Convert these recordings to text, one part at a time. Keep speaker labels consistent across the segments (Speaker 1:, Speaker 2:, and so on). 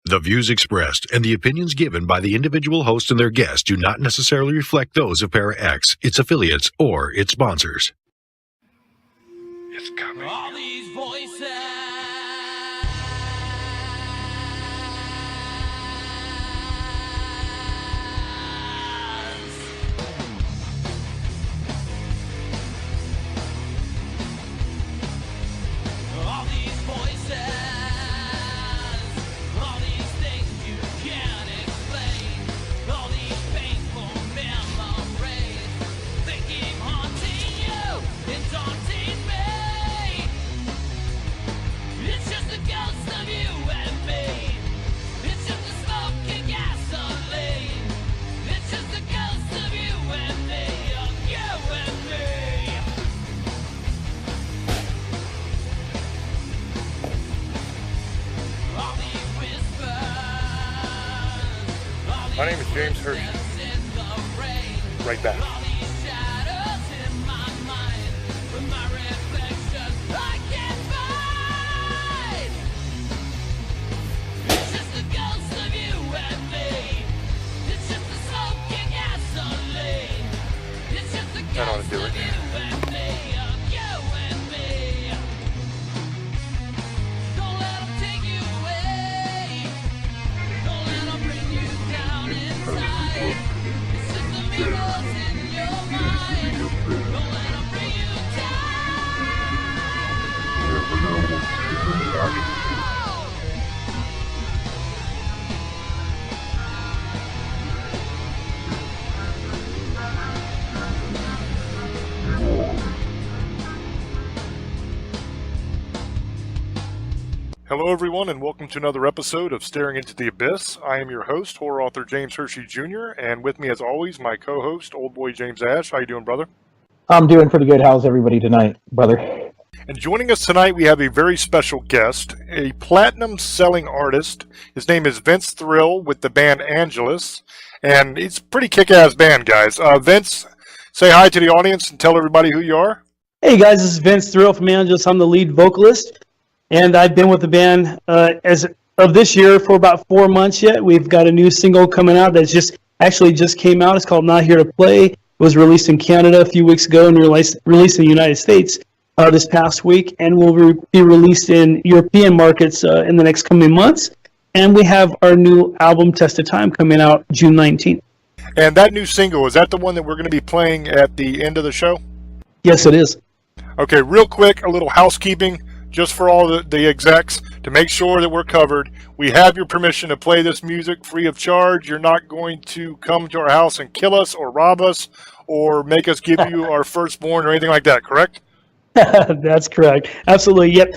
Speaker 1: The views expressed and the opinions given by the individual host and their guests do not necessarily reflect those of ParaX, its affiliates, or its sponsors.
Speaker 2: It's coming.
Speaker 3: All these voices. All these voices. All these things you can't explain. All these painful memories. They keep haunting you and daunting me. It's just a ghost of you and me. It's just a smoking gasoline. It's just a ghost of you and me. Of you and me. All these whispers.
Speaker 2: My name is James Hershey.
Speaker 3: In the rain.
Speaker 2: Right back.
Speaker 3: All these shadows in my mind. With my reflection I can't find. It's just a ghost of you and me. It's just a smoking gasoline. It's just a
Speaker 2: I know how to
Speaker 3: ghost
Speaker 2: do it.
Speaker 3: of you and me. Of you and me. Don't let 'em take you away. Don't let 'em bring you down inside. It's just the mirrors in your mind. Don't let 'em bring you down.
Speaker 2: Hello, everyone, and welcome to another episode of Staring into the Abyss. I am your host, horror author James Hershey Jr., and with me, as always, my co-host, Old Boy James Ash. How you doing, brother?
Speaker 4: I'm doing pretty good. How's everybody tonight, brother?
Speaker 2: And joining us tonight, we have a very special guest, a platinum-selling artist. His name is Vince Thrill with the band Angelus, and it's a pretty kick-ass band, guys. Vince, say hi to the audience and tell everybody who you are.
Speaker 5: Hey guys, this is Vince Thrill from Angelus. I'm the lead vocalist, and I've been with the band as of this year for about 4 months yet. We've got a new single coming out that's just came out. It's called Not Here to Play. It was released in Canada a few weeks ago and released in the United States this past week, and will be released in European markets in the next coming months. And we have our new album, Test of Time, coming out June 19th.
Speaker 2: And that new single, is that the one that we're going to be playing at the end of the show?
Speaker 5: Yes, it is.
Speaker 2: Okay, real quick, a little housekeeping just for all the execs to make sure that we're covered. We have your permission to play this music free of charge. You're not going to come to our house and kill us or rob us or make us give you our firstborn or anything like that, correct?
Speaker 5: That's correct. Absolutely. Yep.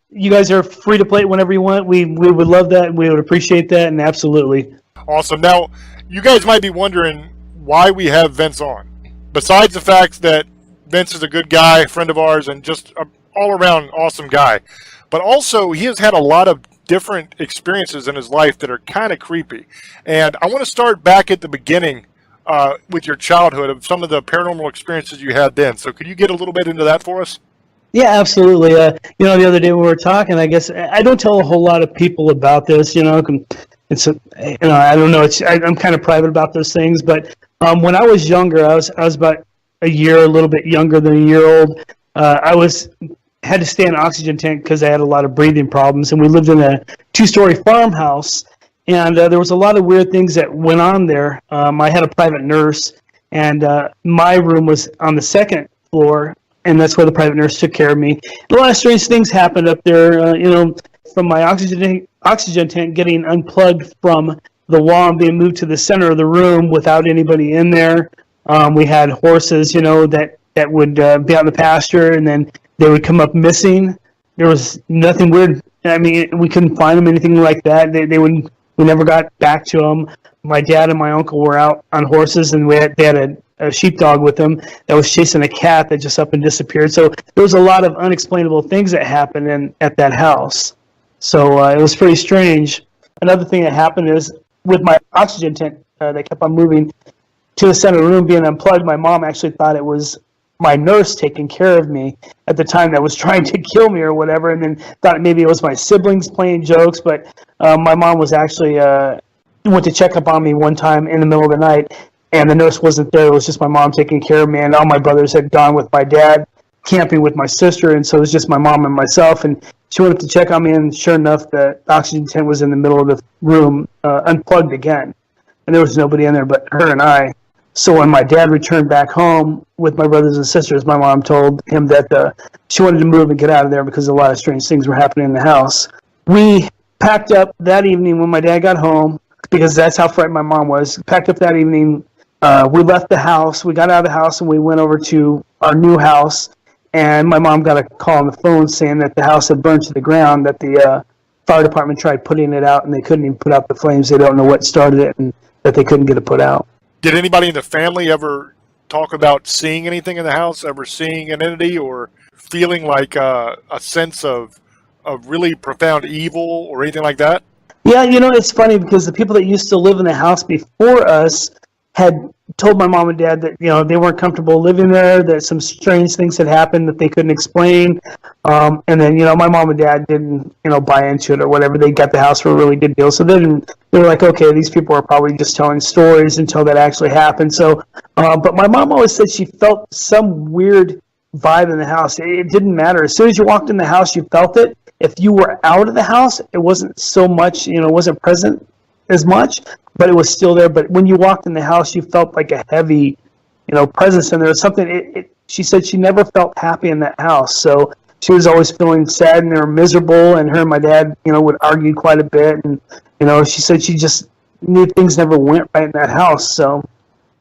Speaker 5: You guys are free to play it whenever you want. We would love that. We would appreciate that. And absolutely.
Speaker 2: Awesome. Now, you guys might be wondering why we have Vince on. Besides the fact that Vince is a good guy, friend of ours, and just an all-around awesome guy. But also, he has had a lot of different experiences in his life that are kind of creepy. And I want to start back at the beginning with your childhood of some of the paranormal experiences you had then. So could you get a little bit into that for us?
Speaker 5: Yeah, absolutely. The other day when we were talking, I guess I don't tell a whole lot of people about this. I don't know. I'm kind of private about those things. But when I was younger, I was about a little bit younger than a year old. Had to stay in an oxygen tank because I had a lot of breathing problems, and we lived in a 2-story farmhouse. And there was a lot of weird things that went on there. I had a private nurse, and my room was on the second floor, and that's where the private nurse took care of me. A lot of strange things happened up there, from my oxygen tank getting unplugged from the wall and being moved to the center of the room without anybody in there. We had horses, that would be out in the pasture, and then they would come up missing. There was nothing weird. I mean, we couldn't find them, anything like that. We never got back to them. My dad and my uncle were out on horses, and they had a sheepdog with them that was chasing a cat that just up and disappeared. So there was a lot of unexplainable things that happened at that house. So it was pretty strange. Another thing that happened is with my oxygen tank that kept on moving to the center of the room being unplugged, my mom actually thought it was my nurse taking care of me at the time that was trying to kill me or whatever, and then thought maybe it was my siblings playing jokes. But my mom was actually went to check up on me one time in the middle of the night, and the nurse wasn't there. It was just my mom taking care of me, and all my brothers had gone with my dad camping with my sister, and so it was just my mom and myself. And she went up to check on me, and sure enough, the oxygen tent was in the middle of the room, unplugged again, and there was nobody in there but her and I. So when my dad returned back home with my brothers and sisters, my mom told him that she wanted to move and get out of there because a lot of strange things were happening in the house. We packed up that evening when my dad got home, because that's how frightened my mom was. Packed up that evening. We left the house. We got out of the house and we went over to our new house. And my mom got a call on the phone saying that the house had burned to the ground, that the fire department tried putting it out and they couldn't even put out the flames. They don't know what started it, and that they couldn't get it put out.
Speaker 2: Did anybody in the family ever talk about seeing anything in the house, ever seeing an entity, or feeling like a sense of really profound evil or anything like that?
Speaker 5: Yeah, it's funny because the people that used to live in the house before us had told my mom and dad that, they weren't comfortable living there, that some strange things had happened that they couldn't explain. And then, my mom and dad didn't, buy into it or whatever. They got the house for a really good deal. So they were like, okay, these people are probably just telling stories until that actually happened. So, but my mom always said she felt some weird vibe in the house. It didn't matter. As soon as you walked in the house, you felt it. If you were out of the house, it wasn't so much, wasn't present as much, but it was still there. But when you walked in the house, you felt like a heavy, presence in there. Something. She said she never felt happy in that house. So she was always feeling sad and miserable. And her and my dad, would argue quite a bit. And she said she just knew things never went right in that house. So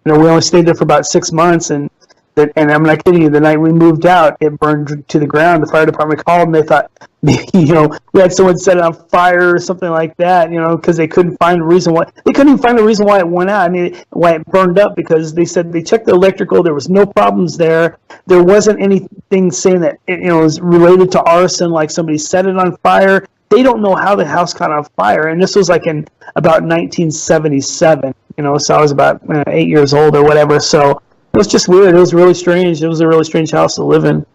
Speaker 5: we only stayed there for about 6 months, and I'm not kidding you, the night we moved out, it burned to the ground. The fire department called, and they thought, maybe, we had someone set it on fire or something like that, because they couldn't find a reason why. They couldn't even find a reason why it went out. Why it burned up, because they said they checked the electrical. There was no problems there. There wasn't anything saying that it was related to arson, like somebody set it on fire. They don't know how the house caught on fire. And this was like in about 1977, so I was about 8 years old or whatever. So it was just weird. It was really strange. It was a really strange house to live in.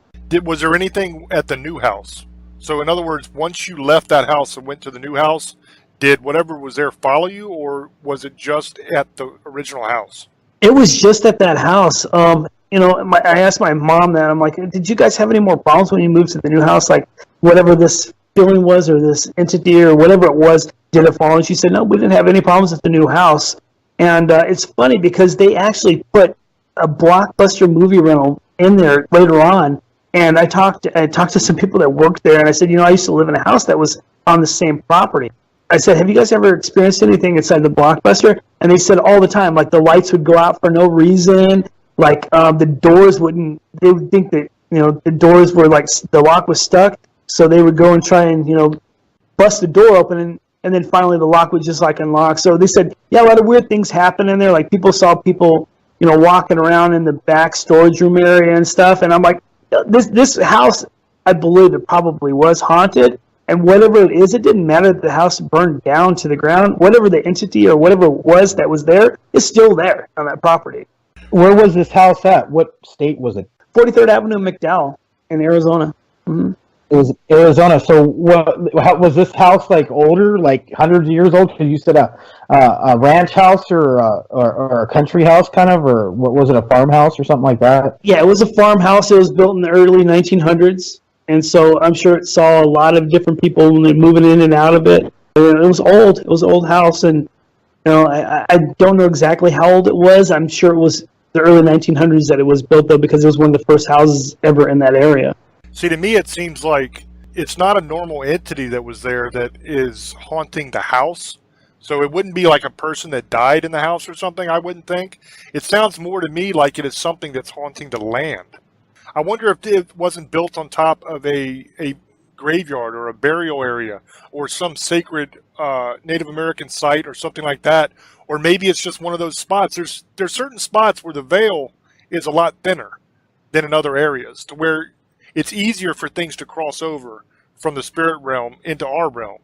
Speaker 2: Was there anything at the new house? So in other words, once you left that house and went to the new house, did whatever was there follow you, or was it just at the original house?
Speaker 5: It was just at that house. I asked my mom that. I'm like, did you guys have any more problems when you moved to the new house? Like, whatever this feeling was, or this entity, or whatever it was, did it follow? And she said, no, we didn't have any problems at the new house. And it's funny because they actually put a Blockbuster movie rental in there later on, and I talked to some people that worked there, and I said, I used to live in a house that was on the same property. I said, have you guys ever experienced anything inside the Blockbuster? And they said all the time, like the lights would go out for no reason, like the doors wouldn't. They would think that the doors were like the lock was stuck, so they would go and try and bust the door open, and then finally the lock would just like unlock. So they said, yeah, a lot of weird things happen in there. Like people saw people walking around in the back storage room area and stuff. And I'm like, this house, I believe it probably was haunted. And whatever it is, it didn't matter that the house burned down to the ground. Whatever the entity or whatever it was that was there is still there on that property.
Speaker 4: Where was this house at? What state was it?
Speaker 5: 43rd Avenue, McDowell in Arizona. Mm-hmm.
Speaker 4: It was Arizona. So how, was this house like older, like hundreds of years old? Because you said a ranch house or a country house kind of, or what was it, a farmhouse or something like that?
Speaker 5: Yeah, it was a farmhouse. It was built in the early 1900s. And so I'm sure it saw a lot of different people moving in and out of it. It was old. It was an old house. And, I don't know exactly how old it was. I'm sure it was the early 1900s that it was built, though, because it was one of the first houses ever in that area.
Speaker 2: See, to me, it seems like it's not a normal entity that was there that is haunting the house. So it wouldn't be like a person that died in the house or something, I wouldn't think. It sounds more to me like it is something that's haunting the land. I wonder if it wasn't built on top of a graveyard or a burial area or some sacred Native American site or something like that. Or maybe it's just one of those spots. There's certain spots where the veil is a lot thinner than in other areas, to where it's easier for things to cross over from the spirit realm into our realm.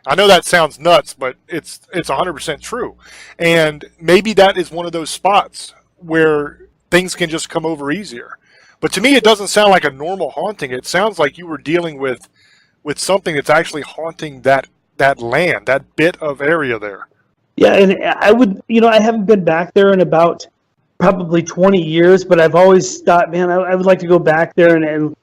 Speaker 2: I know that sounds nuts, but it's 100% true. And maybe that is one of those spots where things can just come over easier. But to me, it doesn't sound like a normal haunting. It sounds like you were dealing with something that's actually haunting that land, that bit of area there.
Speaker 5: Yeah, and I would, I haven't been back there in about probably 20 years, but I've always thought, man, I would like to go back there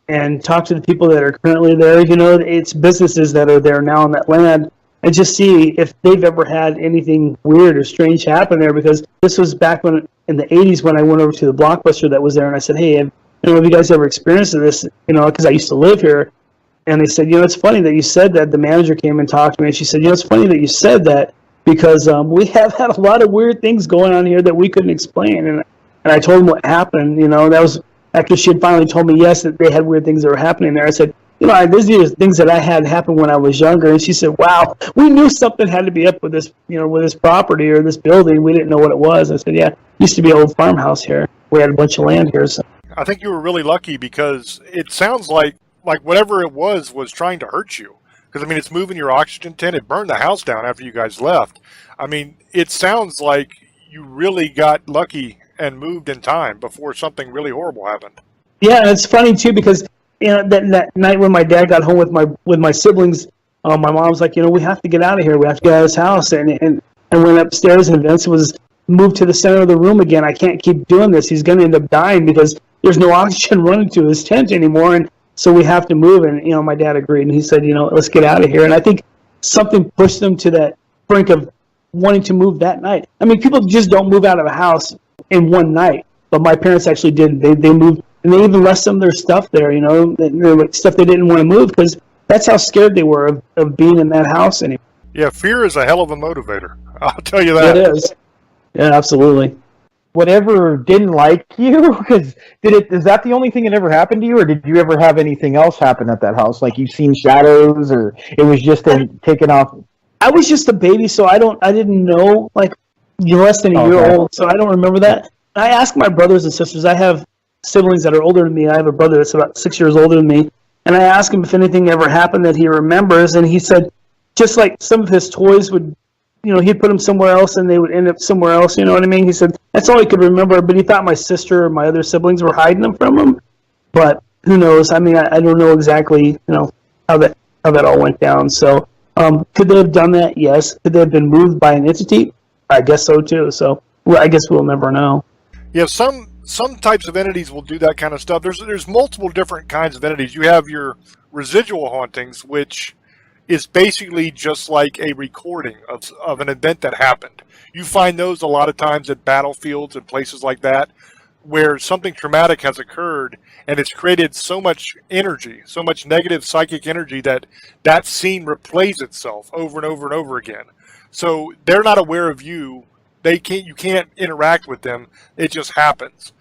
Speaker 5: and talk to the people that are currently there. It's businesses that are there now on that land, and just see if they've ever had anything weird or strange happen there, because this was back when in the 80s when I went over to the Blockbuster that was there, and I said, hey, have you guys ever experienced this? Because I used to live here. And they said, it's funny that you said that. The manager came and talked to me, and she said, it's funny that you said that, because we have had a lot of weird things going on here that we couldn't explain. And I told them what happened. That was after she had finally told me, yes, that they had weird things that were happening there. I said, these are things that I had happen when I was younger. And she said, wow, we knew something had to be up with this, with this property or this building. We didn't know what it was. I said, yeah, it used to be an old farmhouse here. We had a bunch of land here. So
Speaker 2: I think you were really lucky, because it sounds like whatever it was trying to hurt you. Because, it's moving your oxygen tent. It burned the house down after you guys left. It sounds like you really got lucky and moved in time before something really horrible happened.
Speaker 5: Yeah, and it's funny, too, because that night when my dad got home with my siblings, my mom was like, we have to get out of here. We have to get out of this house. And I went upstairs, and Vince was moved to the center of the room again. I can't keep doing this. He's going to end up dying because there's no oxygen running to his tent anymore. And so we have to move, and my dad agreed, and he said, let's get out of here. And I think something pushed them to that brink of wanting to move that night. People just don't move out of a house in one night, but my parents actually did. They moved, and they even left some of their stuff there, stuff they didn't want to move, because that's how scared they were of being in that house anymore.
Speaker 2: Yeah, fear is a hell of a motivator. I'll tell you that.
Speaker 5: It is. Yeah, absolutely.
Speaker 4: Whatever didn't like you, because is that the only thing that ever happened to you, or did you ever have anything else happen at that house? Like you've seen shadows, or it was just taken off?
Speaker 5: I was just a baby, so I didn't know, you're less than a year old, so I don't remember that. I asked my brothers and sisters. I have siblings that are older than me. I have a brother that's about 6 years older than me, and I asked him if anything ever happened that he remembers, and he said just like some of his toys would, he'd put them somewhere else and they would end up somewhere else, you know what I mean? He said that's all he could remember, but he thought my sister or my other siblings were hiding them from him. But who knows? I don't know exactly, how that all went down. So could they have done that? Yes. Could they have been moved by an entity? I guess so too. So I guess we'll never know.
Speaker 2: Yeah, some types of entities will do that kind of stuff. There's multiple different kinds of entities. You have your residual hauntings, which is basically just like a recording of an event that happened. You find those a lot of times at battlefields and places like that, where something traumatic has occurred and it's created so much energy, so much negative psychic energy that scene replays itself over and over and over again. So they're not aware of you. You can't interact with them. It just happens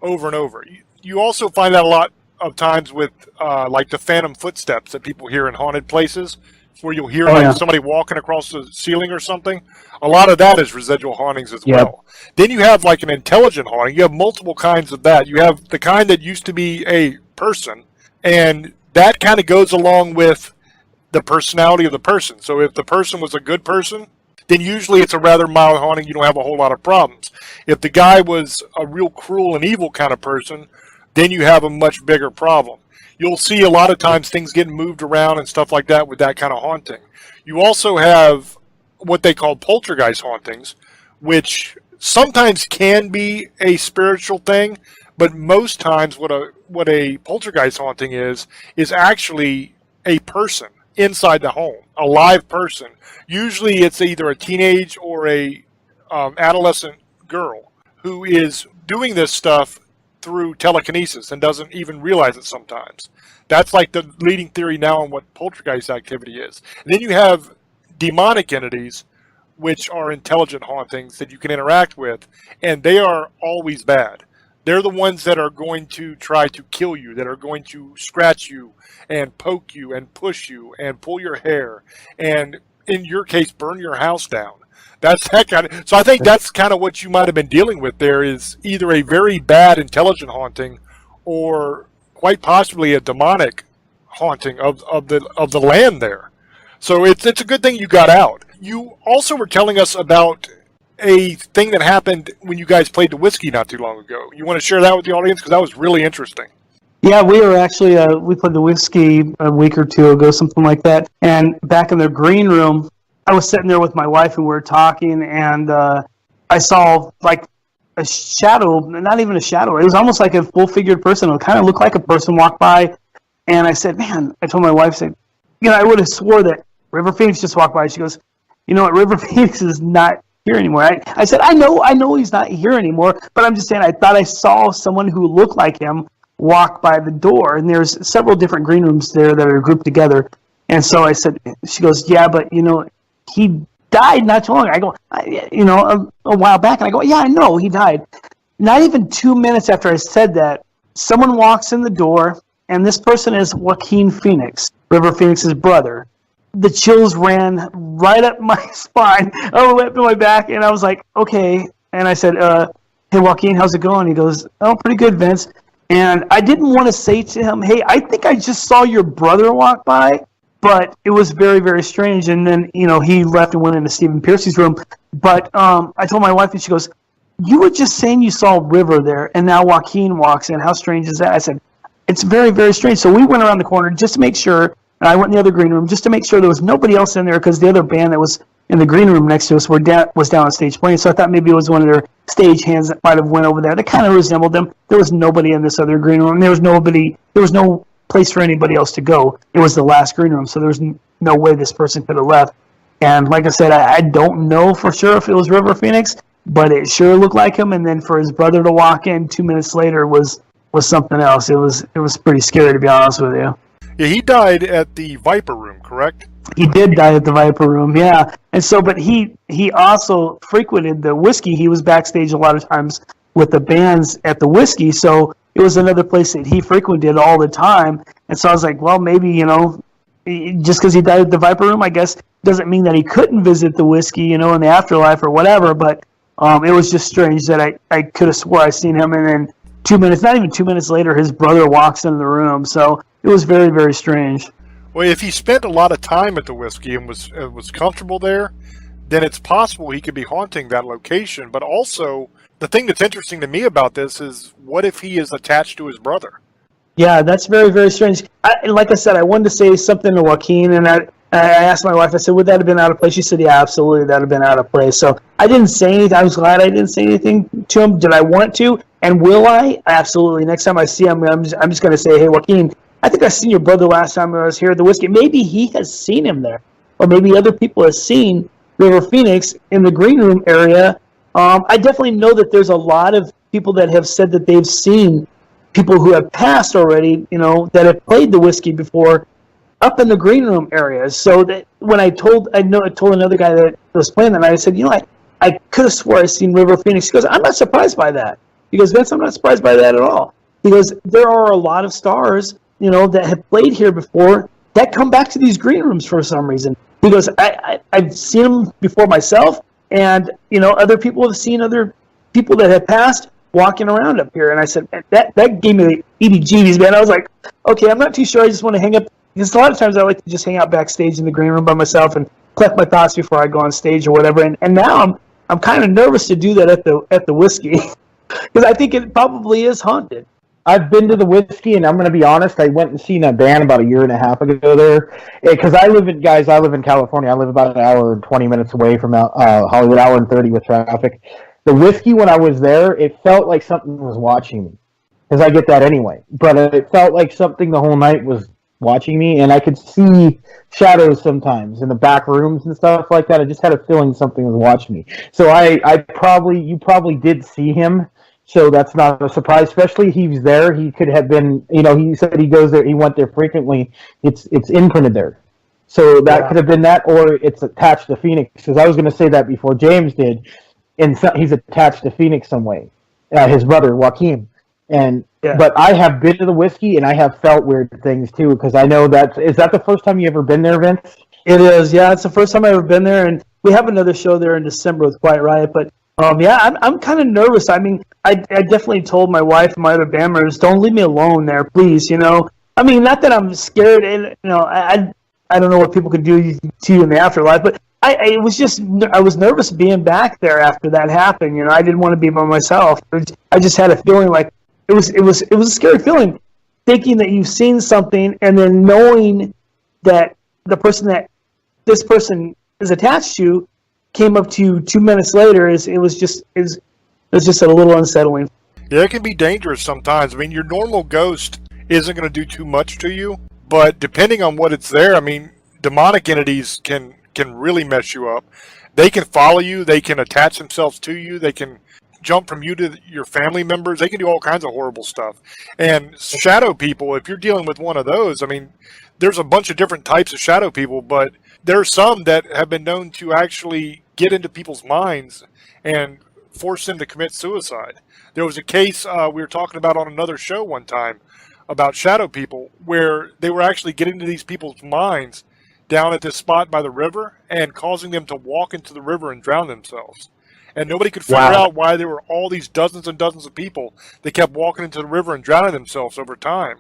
Speaker 2: over and over. You also find that a lot of times with like the phantom footsteps that people hear in haunted places, where you'll hear somebody walking across the ceiling or something. A lot of that is residual hauntings as well. Then you have like an intelligent haunting. You have multiple kinds of that. You have the kind that used to be a person, and that kind of goes along with the personality of the person. So if the person was a good person, then usually it's a rather mild haunting. You don't have a whole lot of problems. If the guy was a real cruel and evil kind of person, then you have a much bigger problem. You'll see a lot of times things getting moved around and stuff like that with that kind of haunting. You also have what they call poltergeist hauntings, which sometimes can be a spiritual thing, but most times what a poltergeist haunting is actually a person inside the home, a live person. Usually it's either a teenage or a adolescent girl who is doing this stuff through telekinesis and doesn't even realize it sometimes. That's like the leading theory now on what poltergeist activity is. And then you have demonic entities, which are intelligent hauntings that you can interact with, and they are always bad. They're the ones that are going to try to kill you, that are going to scratch you and poke you and push you and pull your hair and, in your case, burn your house down. That's that kind of. So I think that's kind of what you might have been dealing with there, is either a very bad intelligent haunting, or quite possibly a demonic haunting of the land there. So it's a good thing you got out. You also were telling us about a thing that happened when you guys played the whiskey not too long ago. You want to share that with the audience, because that was really interesting.
Speaker 5: Yeah, we were actually we played the Whiskey a week or two ago, something like that. And back in the green room, I was sitting there with my wife and we were talking, and I saw like a shadow, not even a shadow. It was almost like a full-figured person. It kind of looked like a person walked by, and I said, "Man," I told my wife, "said, I would have swore that River Phoenix just walked by." She goes, "You know what? River Phoenix is not here anymore." I said, I know he's not here anymore, but I'm just saying I thought I saw someone who looked like him walk by the door, and there's several different green rooms there that are grouped together. And so I said, she goes, "Yeah, but he died not too long." I go, a while back, and I go, "Yeah, I know he died." Not even 2 minutes after I said that, someone walks in the door, and this person is Joaquin Phoenix, River Phoenix's brother. The chills ran right up my spine, all the way up to my back, and I was like, okay. And I said, "Hey, Joaquin, how's it going?" He goes, "Oh, pretty good, Vince." And I didn't want to say to him, "Hey, I think I just saw your brother walk by," but it was very, very strange. And then, he left and went into Stephen Piercy's room. But I told my wife, and she goes, "You were just saying you saw River there, and now Joaquin walks in. How strange is that?" I said, "It's very, very strange." So we went around the corner just to make sure, and I went in the other green room just to make sure there was nobody else in there, because the other band that was in the green room next to us was down on stage playing. So I thought maybe it was one of their stage hands that might have went over there. That kind of resembled them. There was nobody in this other green room. There was no place for anybody else to go. It was the last green room, so there was no way this person could have left. And like I said, I don't know for sure if it was River Phoenix, but it sure looked like him. And then for his brother to walk in 2 minutes later was something else. It was pretty scary, to be honest with you.
Speaker 2: Yeah, he died at the Viper Room, correct?
Speaker 5: He did die at the Viper Room, yeah. And so, but he also frequented the Whiskey. He was backstage a lot of times with the bands at the Whiskey, so it was another place that he frequented all the time. And so I was like, well, maybe, just because he died at the Viper Room, I guess, doesn't mean that he couldn't visit the Whiskey, in the afterlife or whatever. But it was just strange that I could have swore I seen him, and then 2 minutes, not even 2 minutes later, his brother walks into the room. So it was very, very strange.
Speaker 2: Well, if he spent a lot of time at the Whiskey and was comfortable there, then it's possible he could be haunting that location. But also, the thing that's interesting to me about this is, what if he is attached to his brother?
Speaker 5: Yeah, that's very, very strange. Like I said, I wanted to say something to Joaquin, and I asked my wife, I said, would that have been out of place? She said, yeah, absolutely, that would have been out of place. So I didn't say anything. I was glad I didn't say anything to him. Did I want to? And will I? Absolutely. Next time I see him, I'm just going to say, hey, Joaquin, I think I seen your brother last time I was here at the Whiskey. Maybe he has seen him there, or maybe other people have seen River Phoenix in the green room area. I definitely know that there's a lot of people that have said that they've seen people who have passed already, that have played the Whiskey before, up in the green room areas. So that when I told another guy that was playing that night, I said, I could have swore I seen River Phoenix. He goes, I'm not surprised by that. He goes, Vince, I'm not surprised by that at all. He goes, there are a lot of stars, that have played here before that come back to these green rooms for some reason. He goes, I've seen them before myself, and other people have seen other people that have passed walking around up here. And I said, that gave me the EBGBs, man. I was like, okay, I'm not too sure. I just want to hang up, because a lot of times I like to just hang out backstage in the green room by myself and collect my thoughts before I go on stage or whatever. And now I'm kind of nervous to do that at the Whiskey, because I think it probably is haunted.
Speaker 4: I've been to the Whiskey, and I'm going to be honest, I went and seen a band about a year and a half ago there. Because I live in California. I live about an hour and 20 minutes away from Hollywood, hour and 30 with traffic. The Whiskey, when I was there, it felt like something was watching me. Because I get that anyway. But it felt like something the whole night was watching me, and I could see shadows sometimes in the back rooms and stuff like that. I just had a feeling something was watching me. So you probably did see him. So that's not a surprise, especially he was there. He could have been, he said he goes there, he went there frequently. It's imprinted there. So that could have been that, or it's attached to Phoenix. Because I was going to say that before James did. And so he's attached to Phoenix some way. His brother, Joaquin. But I have been to the Whiskey, and I have felt weird things too, because I know is that the first time you ever been there, Vince?
Speaker 5: It is, yeah. It's the first time I've ever been there, and we have another show there in December with Quiet Riot, but I'm kind of nervous. I mean, I definitely told my wife and my other band members, don't leave me alone there, please, I mean, not that I'm scared, and, I don't know what people could do to you in the afterlife, but I was nervous being back there after that happened. I didn't want to be by myself. I just had a feeling like it was a scary feeling. thinking that you've seen something, and then knowing that this person is attached to came up to you 2 minutes later it was just a little unsettling.
Speaker 2: Yeah, it can be dangerous sometimes. I mean, your normal ghost isn't going to do too much to you, but depending on what it's there, I mean, demonic entities can really mess you up. They can follow you. They can attach themselves to you. They can jump from you to your family members. They can do all kinds of horrible stuff. And shadow people, if you're dealing with one of those, I mean, there's a bunch of different types of shadow people, but there are some that have been known to actually get into people's minds and force them to commit suicide. There was a case we were talking about on another show one time about shadow people where they were actually getting into these people's minds down at this spot by the river and causing them to walk into the river and drown themselves. And nobody could figure out why there were all these dozens and dozens of people that kept walking into the river and drowning themselves over time.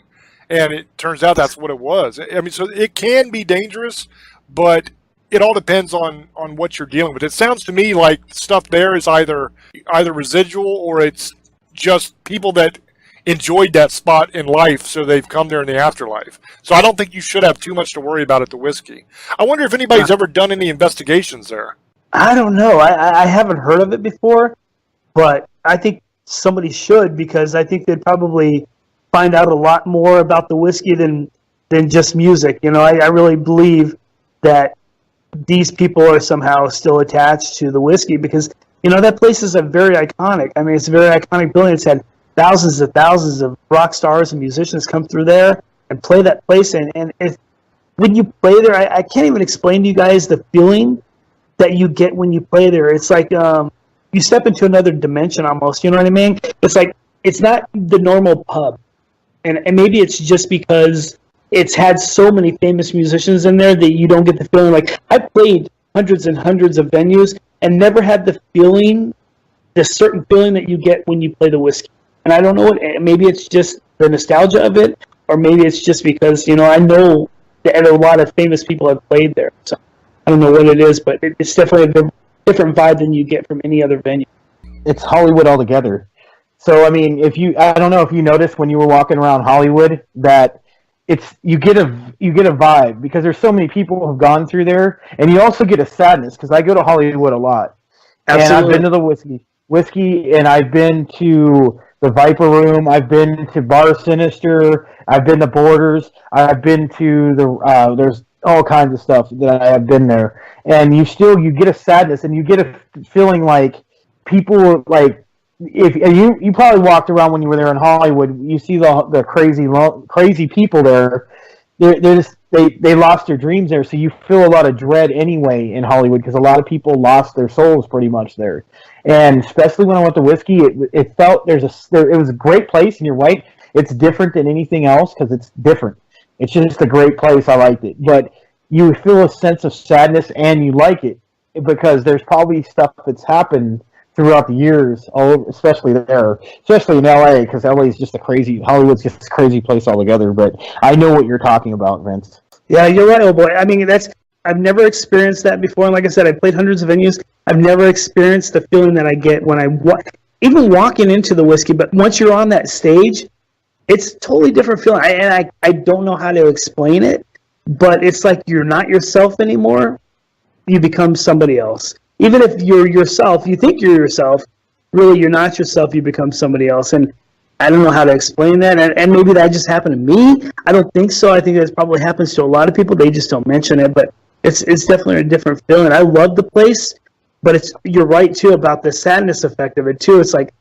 Speaker 2: And it turns out that's what it was. I mean, so it can be dangerous, but it all depends on what you're dealing with. It sounds to me like stuff there is either residual or it's just people that enjoyed that spot in life, so they've come there in the afterlife. So I don't think you should have too much to worry about at the Whiskey. I wonder if anybody's ever done any investigations there.
Speaker 5: I don't know. I haven't heard of it before, but I think somebody should, because I think they'd probably find out a lot more about the Whiskey than just music. You know, I really believe that these people are somehow still attached to the Whiskey because, you know, that place is a very iconic. I mean, it's a very iconic building. It's had thousands of rock stars and musicians come through there and play that place. And when you play there, I can't even explain to you guys the feeling that you get when you play there. It's like you step into another dimension almost. You know what I mean? It's like it's not the normal pub. And maybe it's just because it's had so many famous musicians in there that you don't get the feeling. Like, I played hundreds and hundreds of venues and never had the certain feeling that you get when you play the Whiskey. And I don't know maybe it's just the nostalgia of it, or maybe it's just because, you know, I know that a lot of famous people have played there. So I don't know what it is, but it's definitely a different vibe than you get from any other venue.
Speaker 4: It's Hollywood altogether. So, I mean, I don't know if you noticed when you were walking around Hollywood that you get a vibe because there's so many people who've gone through there, and you also get a sadness because I go to Hollywood a lot. Absolutely. And I've been to the Whiskey, and I've been to the Viper Room. I've been to Bar Sinister. I've been to Borders. I've been to there's all kinds of stuff that I have been there, and you get a sadness, and you get a feeling like people like. If you probably walked around when you were there in Hollywood, you see the crazy people there. They lost their dreams there, so you feel a lot of dread anyway in Hollywood because a lot of people lost their souls pretty much there. And especially when I went to Whiskey, it felt it was a great place, and you're right, it's different than anything else because it's different. It's just a great place. I liked it, but you feel a sense of sadness, and you like it because there's probably stuff that's happened throughout the years, especially in LA, because LA is just Hollywood's just a crazy place altogether. But I know what you're talking about, Vince.
Speaker 5: Yeah, you're right, old boy. I mean, I've never experienced that before. And like I said, I played hundreds of venues. I've never experienced the feeling that I get when even walking into the Whiskey. But once you're on that stage, it's a totally different feeling. I don't know how to explain it, but it's like you're not yourself anymore. You become somebody else. Even if you're yourself, you think you're yourself, really you're not yourself, you become somebody else. And I don't know how to explain that. And maybe that just happened to me. I don't think so. I think that probably happens to a lot of people. They just don't mention it. But it's definitely a different feeling. I love the place, but you're right, too, about the sadness effect of it, too. It's like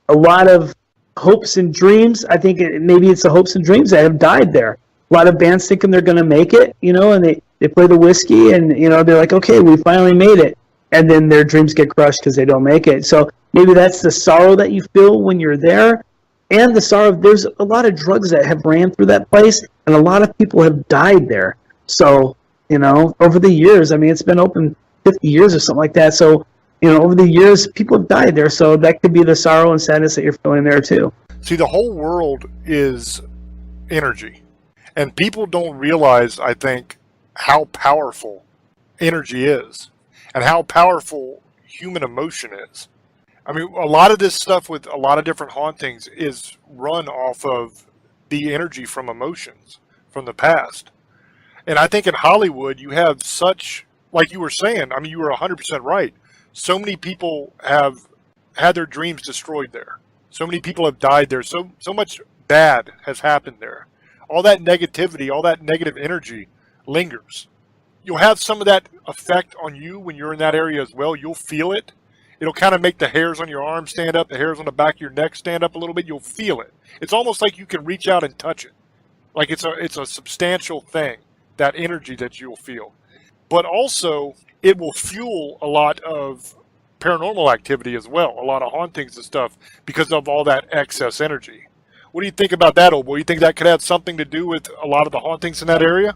Speaker 5: a lot of hopes and dreams. I think maybe it's the hopes and dreams that have died there. A lot of bands thinking they're going to make it, you know, and they play the Whiskey, and, you know, they're like, okay, we finally made it. And then their dreams get crushed because they don't make it. So maybe that's the sorrow that you feel when you're there, and the sorrow. There's a lot of drugs that have ran through that place, and a lot of people have died there. So, you know, over the years, I mean, it's been open 50 years or something like that. So, you know, over the years, people have died there. So that could be the sorrow and sadness that you're feeling there too.
Speaker 2: See, the whole world is energy, and people don't realize, I think, how powerful energy is. And how powerful human emotion is. I mean, a lot of this stuff with a lot of different hauntings is run off of the energy from emotions from the past. And I think in Hollywood, you have such, like you were saying, I mean, you were 100% right. So many people have had their dreams destroyed there. So many people have died there. So much bad has happened there. All that negativity, all that negative energy lingers. You'll have some of that effect on you when you're in that area as well. You'll feel it. It'll kind of make the hairs on your arm stand up, the hairs on the back of your neck stand up a little bit. You'll feel it. It's almost like you can reach out and touch it. Like it's a substantial thing, that energy that you'll feel. But also, it will fuel a lot of paranormal activity as well, a lot of hauntings and stuff, because of all that excess energy. What do you think about that, old boy? You think that could have something to do with a lot of the hauntings in that area?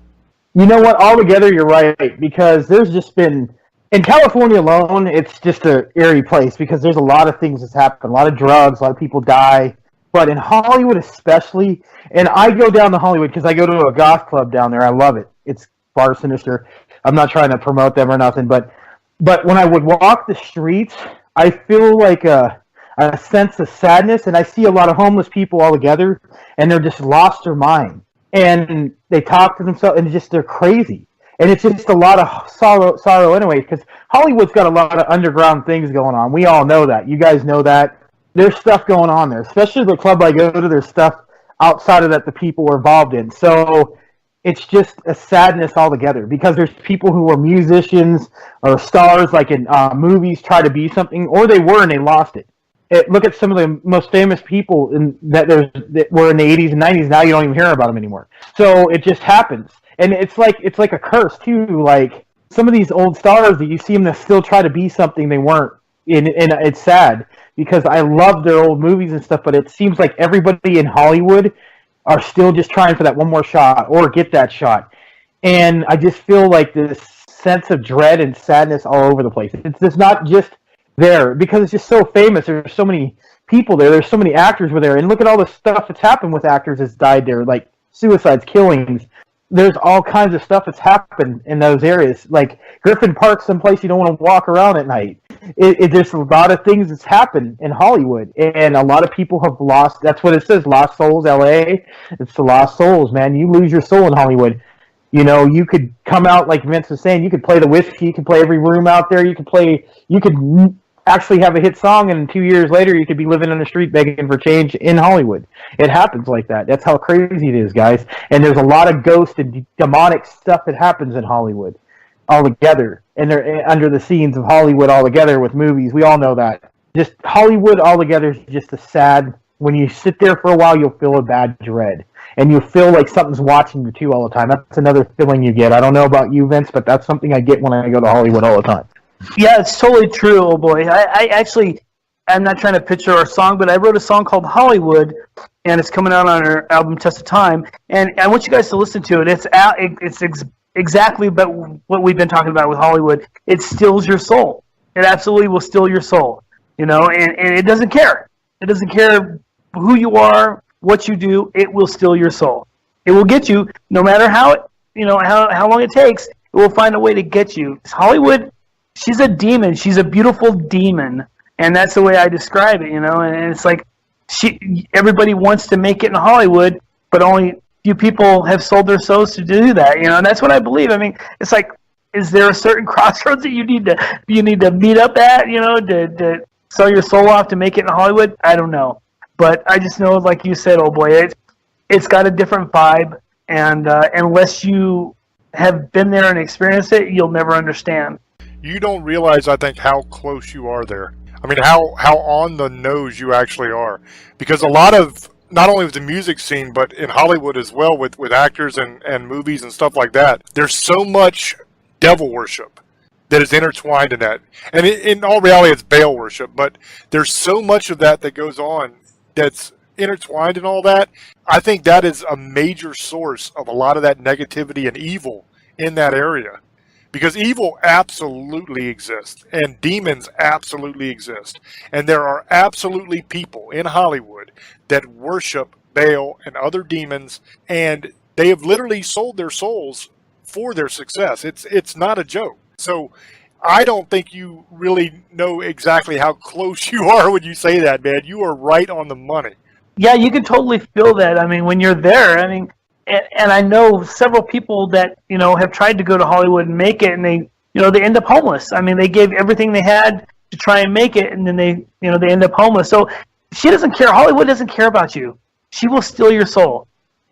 Speaker 4: You know what? Altogether, you're right, because there's just been, in California alone, it's just an eerie place because there's a lot of things that's happened, a lot of drugs, a lot of people die. But in Hollywood especially, and I go down to Hollywood because I go to a goth club down there. I love it. It's Bar Sinister. I'm not trying to promote them or nothing, but when I would walk the streets, I feel like a sense of sadness, and I see a lot of homeless people all together, and they're just lost their mind. And they talk to themselves, and they're crazy. And it's just a lot of sorrow anyway, because Hollywood's got a lot of underground things going on. We all know that. You guys know that. There's stuff going on there, especially the club I go to. There's stuff outside of that the people were involved in. So it's just a sadness altogether because there's people who are musicians or stars, like in movies, try to be something, or they were and they lost it. Look at some of the most famous people that were in the 80s and 90s. Now you don't even hear about them anymore. So it just happens, and it's like a curse too. Like some of these old stars that you see them that still try to be something they weren't, and it's sad because I love their old movies and stuff. But it seems like everybody in Hollywood are still just trying for that one more shot or get that shot, and I just feel like this sense of dread and sadness all over the place. It's just not just there because it's just so famous. There's so many people there. There's so many actors were there, and look at all the stuff that's happened with actors that's died there, like suicides, killings. There's all kinds of stuff that's happened in those areas, like Griffin Park, someplace you don't want to walk around at night. There's a lot of things that's happened in Hollywood, and a lot of people have lost. That's what it says, Lost Souls, L.A. It's the lost souls, man. You lose your soul in Hollywood. You know, you could come out, like Vince was saying, you could play the whiskey, you could play every room out there, you could actually have a hit song, and 2 years later you could be living on the street begging for change in Hollywood. It happens like that. That's how crazy it is, guys. And there's a lot of ghost and demonic stuff that happens in Hollywood altogether, and they're under the scenes of Hollywood altogether with movies. We all know that. Just Hollywood altogether is just a sad, when you sit there for a while, you'll feel a bad dread. And you feel like something's watching you too all the time. That's another feeling you get. I don't know about you, Vince, but that's something I get when I go to Hollywood all the time.
Speaker 5: Yeah, it's totally true, old boy. I actually, I'm not trying to picture our song, but I wrote a song called Hollywood, and it's coming out on our album Test of Time. And I want you guys to listen to it. It's exactly about what we've been talking about with Hollywood. It steals your soul. It absolutely will steal your soul. You know, and it doesn't care. It doesn't care who you are, what you do. It will steal your soul. It will get you, no matter how long it takes. It will find a way to get you. Hollywood. She's a demon. She's a beautiful demon, and that's the way I describe it. You know, and it's like everybody wants to make it in Hollywood, but only few people have sold their souls to do that. You know, and that's what I believe. I mean, it's like, is there a certain crossroads that you need to meet up at? You know, to sell your soul off to make it in Hollywood? I don't know, but I just know, like you said, old boy, it's got a different vibe, and unless you have been there and experienced it, you'll never understand.
Speaker 2: You don't realize, I think, how close you are there. I mean, how on the nose you actually are. Because a lot of, not only with the music scene, but in Hollywood as well, with actors and movies and stuff like that, there's so much devil worship that is intertwined in that. And in all reality, it's Baal worship, but there's so much of that goes on that's intertwined in all that. I think that is a major source of a lot of that negativity and evil in that area. Because evil absolutely exists, and demons absolutely exist. And there are absolutely people in Hollywood that worship Baal and other demons, and they have literally sold their souls for their success. It's not a joke. So I don't think you really know exactly how close you are when you say that, man. You are right on the money.
Speaker 5: Yeah, you can totally feel that. I mean, when you're there, I mean, and I know several people that have tried to go to Hollywood and make it, and they end up homeless. I mean, they gave everything they had to try and make it, and then they end up homeless. So she doesn't care. Hollywood doesn't care about you. She will steal your soul.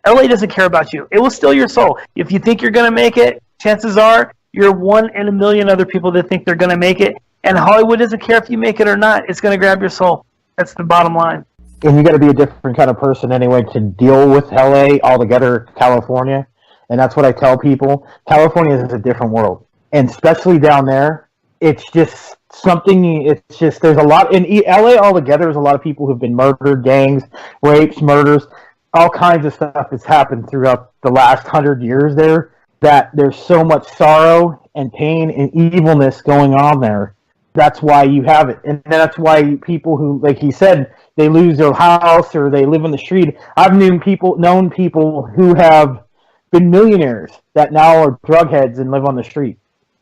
Speaker 5: LA doesn't care about you. It will steal your soul. If you think you're going to make it, chances are you're one in a million other people that think they're going to make it. And Hollywood doesn't care if you make it or not. It's going to grab your soul. That's the bottom line.
Speaker 4: And you got to be a different kind of person anyway to deal with LA altogether, California. And that's what I tell people. California is a different world. And especially down there, it's just something, it's just, there's a lot, in LA altogether, there's a lot of people who've been murdered, gangs, rapes, murders, all kinds of stuff that's happened throughout the last 100 years there, that there's so much sorrow and pain and evilness going on there. That's why you have it. And that's why people who, like he said, they lose their house or they live on the street. I've known people who have been millionaires that now are drug heads and live on the street.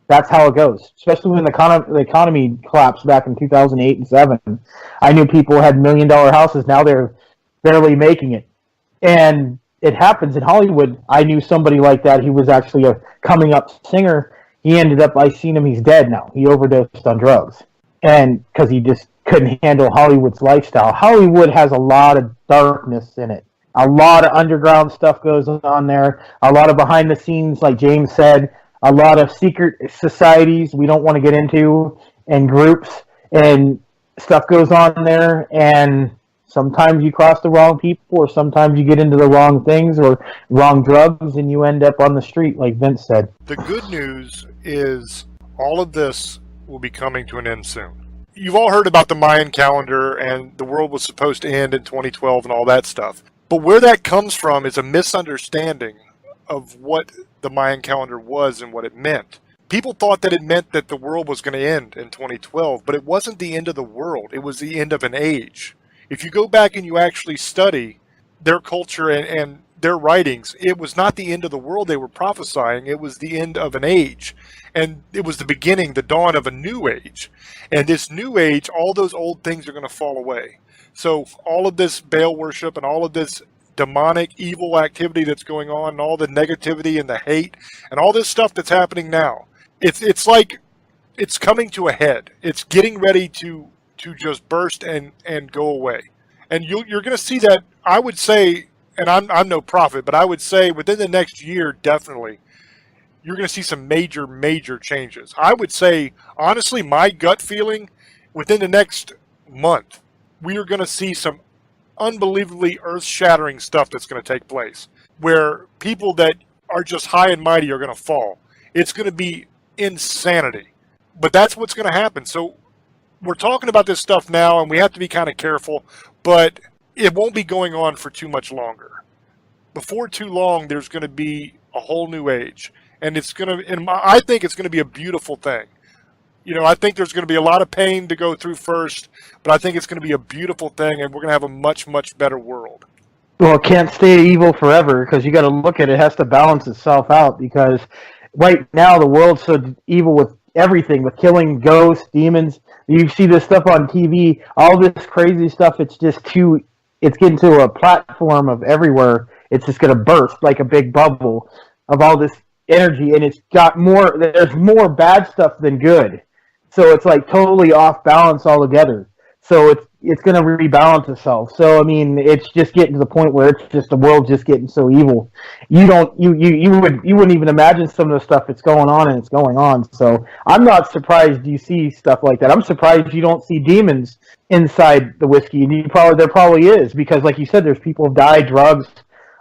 Speaker 4: That's how it goes, especially when the economy collapsed back in 2008 and 2007. I knew people had $1 million houses. Now they're barely making it. And it happens in Hollywood. I knew somebody like that. He was actually a coming-up singer. He ended up, I seen him, he's dead now. He overdosed on drugs. And because he just couldn't handle Hollywood's lifestyle. Hollywood has a lot of darkness in it. A lot of underground stuff goes on there. A lot of behind the scenes, like James said. A lot of secret societies we don't want to get into, and groups, and stuff goes on there. And sometimes you cross the wrong people, or sometimes you get into the wrong things or wrong drugs, and you end up on the street, like Vince said.
Speaker 2: The good news is all of this will be coming to an end soon. You've all heard about the Mayan calendar, and the world was supposed to end in 2012 and all that stuff. But where that comes from is a misunderstanding of what the Mayan calendar was and what it meant. People thought that it meant that the world was going to end in 2012, but it wasn't the end of the world. It was the end of an age. If you go back and you actually study their culture and their writings, it was not the end of the world they were prophesying. It was the end of an age. And it was the beginning, the dawn of a new age. And this new age, all those old things are going to fall away. So all of this Baal worship and all of this demonic evil activity that's going on and all the negativity and the hate and all this stuff that's happening now, it's like it's coming to a head. It's getting ready to just burst and go away. And you're going to see that, I would say, and I'm no prophet, but I would say within the next year, definitely, you're going to see some major changes. I would say, honestly, my gut feeling, within the next month, we are going to see some unbelievably earth-shattering stuff that's going to take place, where people that are just high and mighty are going to fall. It's going to be insanity. But that's what's going to happen. So we're talking about this stuff now, and we have to be kind of careful, but it won't be going on for too much longer. Before too long, there's going to be a whole new age. And it's going to, and I think it's going to be a beautiful thing. You know, I think there's going to be a lot of pain to go through first, but I think it's going to be a beautiful thing, and we're going to have a much better world.
Speaker 4: Well, it can't stay evil forever, because you got to look at it. It has to balance itself out, because right now the world's so evil with everything, with killing ghosts, demons. You see this stuff on TV, all this crazy stuff. It's just it's getting to a platform of everywhere. It's just going to burst like a big bubble of all this energy, and there's more bad stuff than good. So it's like totally off balance altogether. So it's going to rebalance itself. So I mean, it's just getting to the point where it's just the world's just getting so evil. You wouldn't even imagine some of the stuff that's going on, and it's going on. So I'm not surprised you see stuff like that. I'm surprised you don't see demons inside the whiskey, and there probably is, because like you said, there's people who died, drugs,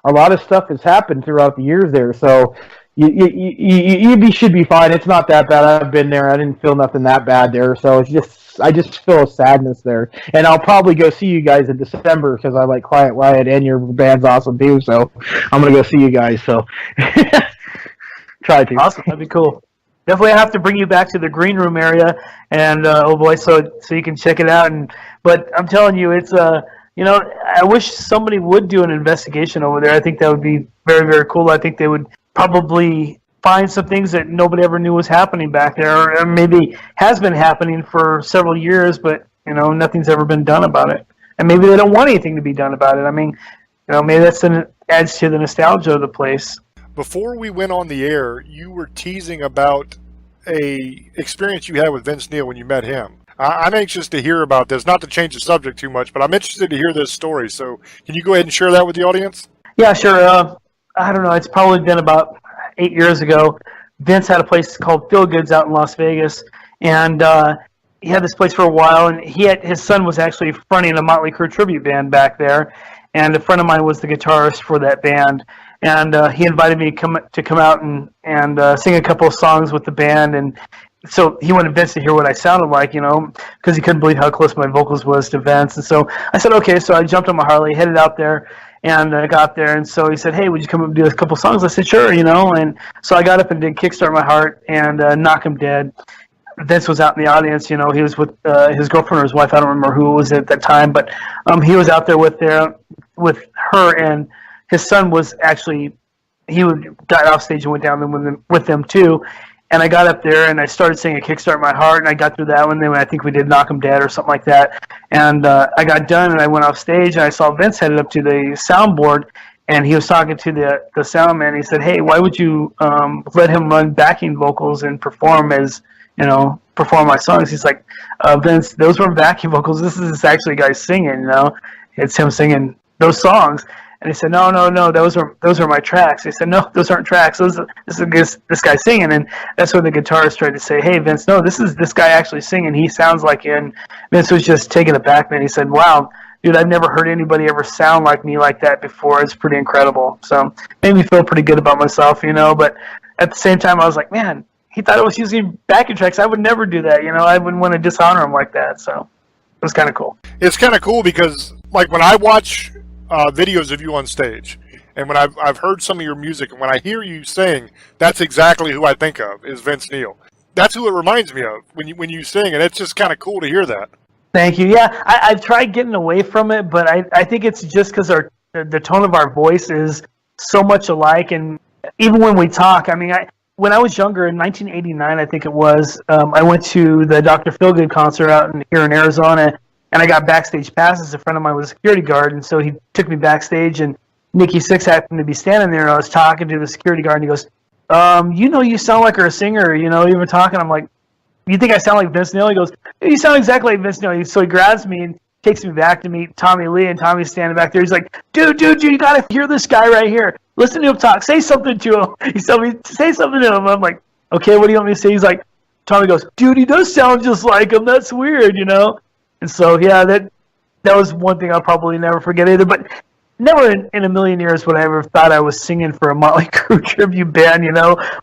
Speaker 4: a lot of stuff has happened throughout the years there. So you should be fine. It's not that bad. I've been there. I didn't feel nothing that bad there. So I just feel a sadness there. And I'll probably go see you guys in December, because I like Quiet Riot, and your band's awesome too. So I'm gonna go see you guys. So try to.
Speaker 5: Awesome, that'd be cool. Definitely have to bring you back to the green room area, and so you can check it out. But I'm telling you, it's I wish somebody would do an investigation over there. I think that would be very, very cool. I think they would probably find some things that nobody ever knew was happening back there, or maybe has been happening for several years, but nothing's ever been done about it. and maybe they don't want anything to be done about it. I mean, maybe adds to the nostalgia of the place.
Speaker 2: Before we went on the air, you were teasing about a experience you had with Vince Neil when you met him. I'm anxious to hear about this, not to change the subject too much, but I'm interested to hear this story. So can you go ahead and share that with the audience?
Speaker 5: Yeah, sure. I don't know. It's probably been about 8 years ago. Vince had a place called Feel Goods out in Las Vegas, and he had this place for a while. And his son was actually fronting a Motley Crue tribute band back there, and a friend of mine was the guitarist for that band. And he invited me to come out and sing a couple of songs with the band. And so he wanted Vince to hear what I sounded like, because he couldn't believe how close my vocals was to Vince. And so I said, okay. So I jumped on my Harley, headed out there, and I got there. And so he said, hey, would you come up and do a couple songs? I said, sure, And so I got up and did Kickstart My Heart and Knock 'Em Dead. Vince was out in the audience. He was with his girlfriend or his wife. I don't remember who it was at that time, but he was out there with her, and his son was actually, got off stage and went down with them too. And I got up there and I started singing Kickstart My Heart, and I got through that one. Then I think we did Knock 'Em Dead or something like that. And I got done and I went off stage and I saw Vince headed up to the soundboard, and he was talking to the sound man. He said, hey, why would you let him run backing vocals and perform my songs? He's like, Vince, those weren't backing vocals. This is actually a guy singing, It's him singing those songs. And he said, no, those are my tracks. He said, no, those aren't tracks. This is this guy singing. And that's when the guitarist tried to say, hey, Vince, no, this is this guy actually singing. He sounds like you. And Vince was just taken aback. Man, he said, wow, dude, I've never heard anybody ever sound like me like that before. It's pretty incredible. So made me feel pretty good about myself, But at the same time, I was like, man, he thought I was using backing tracks. I would never do that. I wouldn't want to dishonor him like that. So it was kind of cool.
Speaker 2: It's kind of cool because, like, when I watch videos of you on stage, and when I've heard some of your music, and when I hear you sing, that's exactly who I think of, is Vince Neil. That's who it reminds me of when you sing, and it's just kind of cool to hear that.
Speaker 5: Thank you. Yeah, I've tried getting away from it, but I think it's just because the tone of our voice is so much alike, and even when we talk, I mean, when I was younger, in 1989, I think it was, I went to the Dr. Feelgood concert here in Arizona, and I got backstage passes. A friend of mine was a security guard, and so he took me backstage, and Nikki Sixx happened to be standing there, and I was talking to the security guard, and he goes, you sound like a singer, even talking. I'm like, you think I sound like Vince Neil? He goes, you sound exactly like Vince Neil. So he grabs me and takes me back to meet Tommy Lee, and Tommy's standing back there. He's like, dude, you got to hear this guy right here. Listen to him talk. Say something to him. He told me, say something to him. I'm like, okay, what do you want me to say? He's like, Tommy goes, dude, he does sound just like him. That's weird, And so, yeah, that was one thing I'll probably never forget either. But never in a million years would I ever thought I was singing for a Motley Crue tribute band,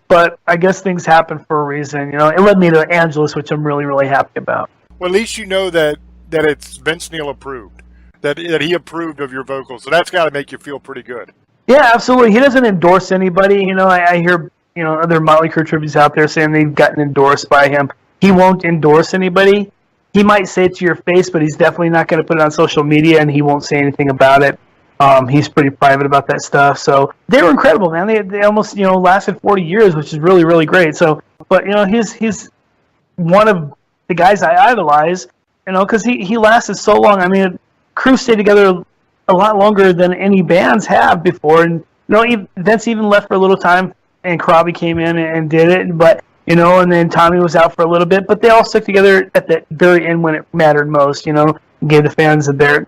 Speaker 5: But I guess things happen for a reason, It led me to Angelus, which I'm really, really happy about.
Speaker 2: Well, at least you know that it's Vince Neil approved, that he approved of your vocals. So that's got to make you feel pretty good.
Speaker 5: Yeah, absolutely. He doesn't endorse anybody. I hear, other Motley Crue tributes out there saying they've gotten endorsed by him. He won't endorse anybody. He might say it to your face, but he's definitely not going to put it on social media, and he won't say anything about it. He's pretty private about that stuff. So they were incredible, man. They almost, lasted 40 years, which is really, really great. So, but, he's one of the guys I idolize, because he lasted so long. I mean, Crue stayed together a lot longer than any bands have before. And, Vince even left for a little time, and Corabi came in and did it. But, and then Tommy was out for a little bit. But they all stuck together at the very end when it mattered most, gave the fans the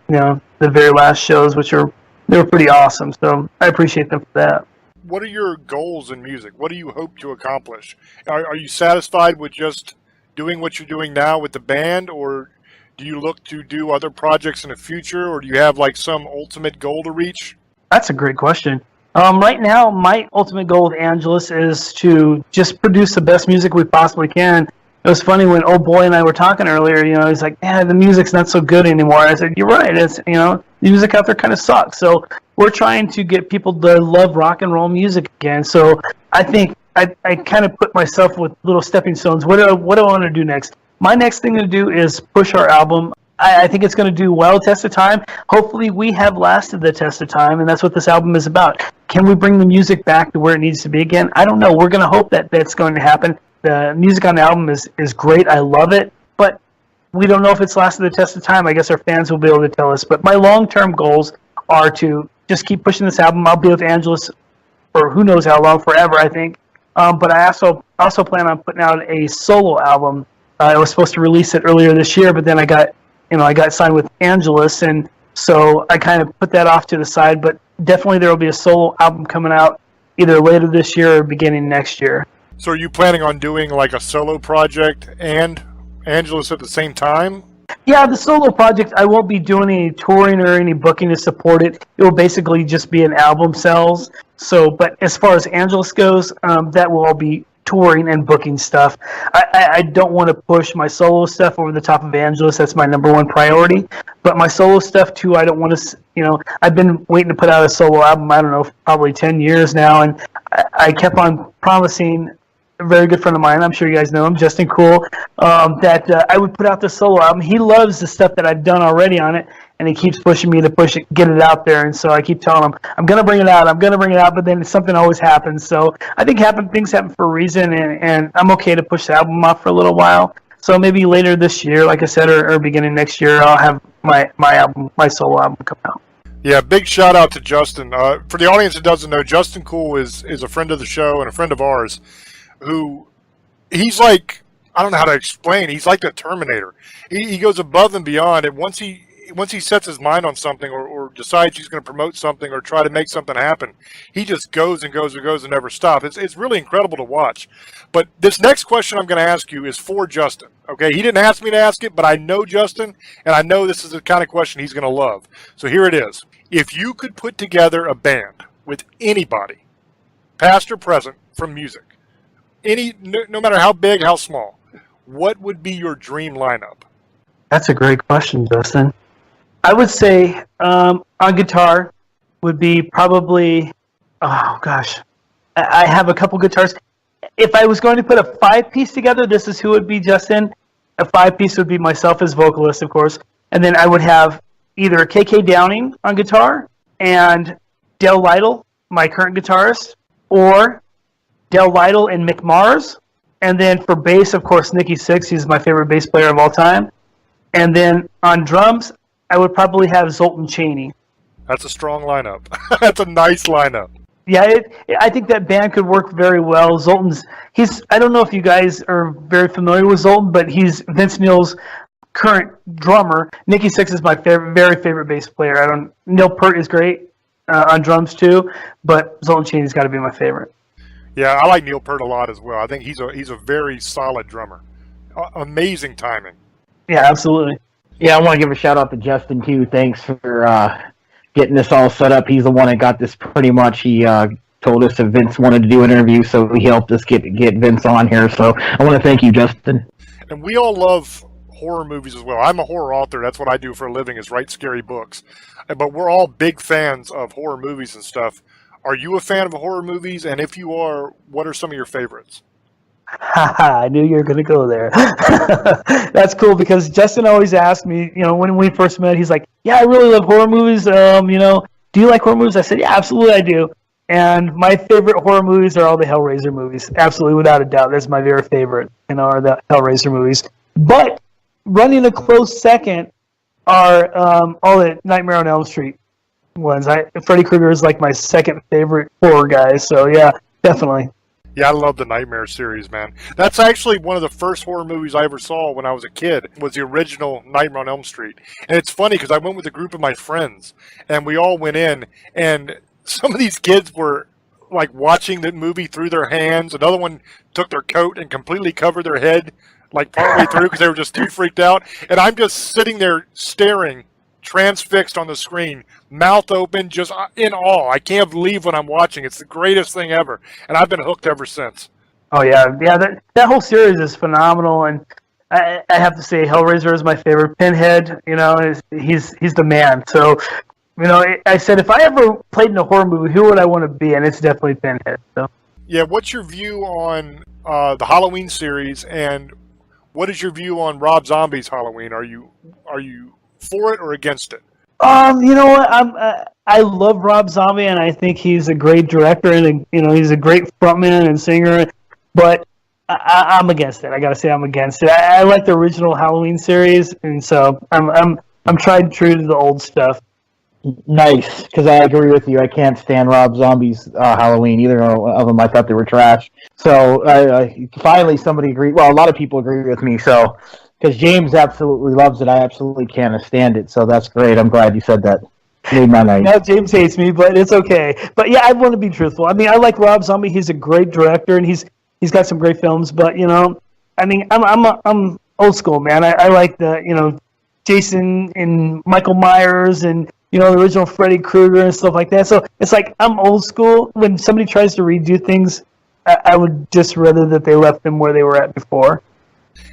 Speaker 5: very last shows, they were pretty awesome. So I appreciate them for that.
Speaker 2: What are your goals in music? What do you hope to accomplish? Are you satisfied with just doing what you're doing now with the band, or do you look to do other projects in the future, or do you have like some ultimate goal to reach?
Speaker 5: That's a great question. Right now, my ultimate goal with Angelus is to just produce the best music we possibly can. It was funny when Old Boy and I were talking earlier, he's like, yeah, the music's not so good anymore. I said, you're right. It's, the music out there kind of sucks. So we're trying to get people to love rock and roll music again. So I think I kind of put myself with little stepping stones. What do I want to do next? My next thing to do is push our album. I think it's going to do well test of time. Hopefully we have lasted the test of time, and that's what this album is about. Can we bring the music back to where it needs to be again? I don't know. We're going to hope that that's going to happen. The music on the album is great. I love it. But we don't know if it's lasted the test of time. I guess our fans will be able to tell us. But my long-term goals are to just keep pushing this album. I'll be with Angelus for who knows how long, forever, I think. But I also plan on putting out a solo album. I was supposed to release it earlier this year, but then I got signed with Angelus, and so I kind of put that off to the side. But definitely there will be a solo album coming out either later this year or beginning next year.
Speaker 2: So are you planning on doing like a solo project and Angelus at the same time?
Speaker 5: Yeah, the solo project, I won't be doing any touring or any booking to support it. It will basically just be an album sales. So, but as far as Angelus goes, that will all be touring and booking stuff. I don't want to push my solo stuff over the top of Angelus. That's my number one priority. But my solo stuff too, I don't want to, I've been waiting to put out a solo album, I don't know, probably 10 years now. And I kept on promising a very good friend of mine, I'm sure you guys know him, Justin Cool, that I would put out the solo album. He loves the stuff that I've done already on it, and he keeps pushing me to push it, get it out there. And so I keep telling him, I'm going to bring it out, but then something always happens. So I think things happen for a reason, and I'm okay to push the album off for a little while. So maybe later this year, like I said, or beginning next year, I'll have my solo album come out.
Speaker 2: Yeah, big shout out to Justin. For the audience that doesn't know, Justin Cool is a friend of the show and a friend of ours. Who he's like, I don't know how to explain. He's like the Terminator. He goes above and beyond, and once he sets his mind on something or decides he's going to promote something or try to make something happen, he just goes and goes and goes and never stops. It's really incredible to watch. But this next question I'm going to ask you is for Justin. Okay, he didn't ask me to ask it, but I know Justin, and I know this is the kind of question he's going to love. So here it is. If you could put together a band with anybody, past or present, from music, no matter how big, how small, what would be your dream lineup?
Speaker 5: That's a great question, Justin. I would say on guitar would be probably, oh gosh, I have a couple guitars. If I was going to put a 5-piece together, this is who would be, Justin. A 5-piece would be myself as vocalist, of course, and then I would have either KK Downing on guitar and Del Lytle, my current guitarist, or Del Lytle and Mick Mars. And then for bass, of course, Nikki Sixx. He's my favorite bass player of all time. And then on drums, I would probably have Zoltan Chaney.
Speaker 2: That's a strong lineup. That's a nice lineup.
Speaker 5: Yeah, I think that band could work very well. I don't know if you guys are very familiar with Zoltan, but he's Vince Neil's current drummer. Nikki Sixx is my very favorite bass player. Neil Peart is great on drums too, but Zoltan Chaney's got to be my favorite.
Speaker 2: Yeah, I like Neil Peart a lot as well. I think he's a very solid drummer. Amazing timing.
Speaker 5: Yeah, absolutely.
Speaker 4: Yeah, I want to give a shout out to Justin too. Thanks for getting this all set up. He's the one that got this pretty much. He told us that Vince wanted to do an interview, so he helped us get Vince on here. So I want to thank you, Justin.
Speaker 2: And we all love horror movies as well. I'm a horror author. That's what I do for a living, is write scary books. But we're all big fans of horror movies and stuff. Are you a fan of horror movies? And if you are, what are some of your favorites?
Speaker 5: I knew you were going to go there. That's cool because Justin always asked me, when we first met, he's like, yeah, I really love horror movies. Do you like horror movies? I said, yeah, absolutely I do. And my favorite horror movies are all the Hellraiser movies. Absolutely, without a doubt. That's my very favorite, are the Hellraiser movies. But running a close second are all the Nightmare on Elm Street ones. Freddy Krueger is like my second favorite horror guy. So yeah, definitely.
Speaker 2: Yeah, I love the Nightmare series, man. That's actually one of the first horror movies I ever saw when I was a kid, was the original Nightmare on Elm Street. And it's funny because I went with a group of my friends, and we all went in, and some of these kids were like watching the movie through their hands. Another one took their coat and completely covered their head like partway through because they were just too freaked out. And I'm just sitting there staring, transfixed on the screen, mouth open, just in awe. I can't believe what I'm watching. It's the greatest thing ever, and I've been hooked ever since.
Speaker 5: Oh yeah. That whole series is phenomenal, and I have to say Hellraiser is my favorite. Pinhead, he's the man. So, I said if I ever played in a horror movie, who would I want to be? And it's definitely Pinhead. So. Yeah.
Speaker 2: What's your view on the Halloween series, and what is your view on Rob Zombie's Halloween? Are you for it or against it?
Speaker 5: You know what? I love Rob Zombie, and I think he's a great director, and he's a great frontman and singer. But I'm against it. I gotta say I'm against it. I like the original Halloween series, and so I'm tried and true to the old stuff.
Speaker 4: Nice, because I agree with you. I can't stand Rob Zombie's Halloween. Either of them, I thought they were trash. So finally, somebody agreed. Well, a lot of people agree with me. So because James absolutely loves it, I absolutely can't stand it. So that's great. I'm glad you said that. Made my night.
Speaker 5: Now James hates me, but it's okay. But yeah, I want to be truthful. I mean, I like Rob Zombie. He's a great director, and he's got some great films. But I mean, I'm old school, man. I like the Jason and Michael Myers and the original Freddy Krueger and stuff like that. So it's like I'm old school. When somebody tries to redo things, I would just rather that they left them where they were at before.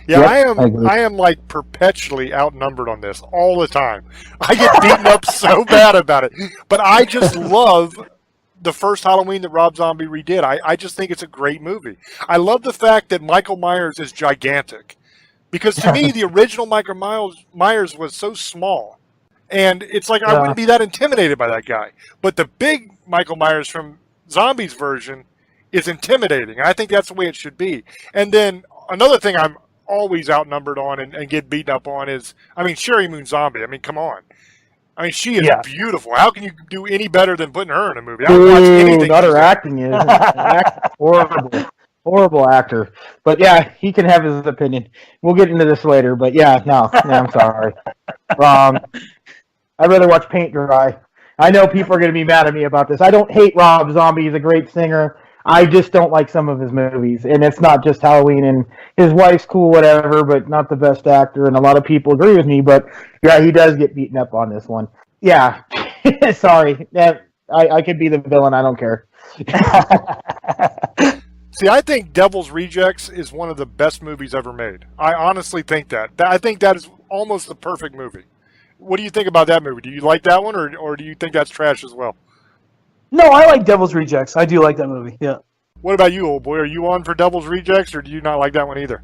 Speaker 2: Yeah,
Speaker 4: Yep,
Speaker 2: I am like perpetually outnumbered on this all the time. I get beaten up so bad about it. But I just love the first Halloween that Rob Zombie redid. I just think it's a great movie. I love the fact that Michael Myers is gigantic. Because to me, the original Michael Myers was so small. And it's like I wouldn't be that intimidated by that guy. But the big Michael Myers from Zombie's version is intimidating. I think that's the way it should be. And then another thing I'm always outnumbered on and get beaten up on is, Sherry Moon Zombie. Come on. She is beautiful. How can you do any better than putting her in a movie? I would watch anything.
Speaker 4: Not her acting is horrible. Horrible actor. But yeah, he can have his opinion. We'll get into this later. But yeah, no, I'm sorry. Wrong. I'd rather watch paint dry. I know people are going to be mad at me about this. I don't hate Rob Zombie. He's a great singer. I just don't like some of his movies. And it's not just Halloween, and his wife's cool, whatever, but not the best actor. And a lot of people agree with me. But yeah, he does get beaten up on this one. Yeah. Sorry. I could be the villain. I don't care.
Speaker 2: See, I think Devil's Rejects is one of the best movies ever made. I honestly think that. I think that is almost the perfect movie. What do you think about that movie? Do you like that one, or do you think that's trash as well?
Speaker 5: No, I like Devil's Rejects. I do like that movie, yeah.
Speaker 2: What about you, old boy? Are you on for Devil's Rejects, or do you not like that one either?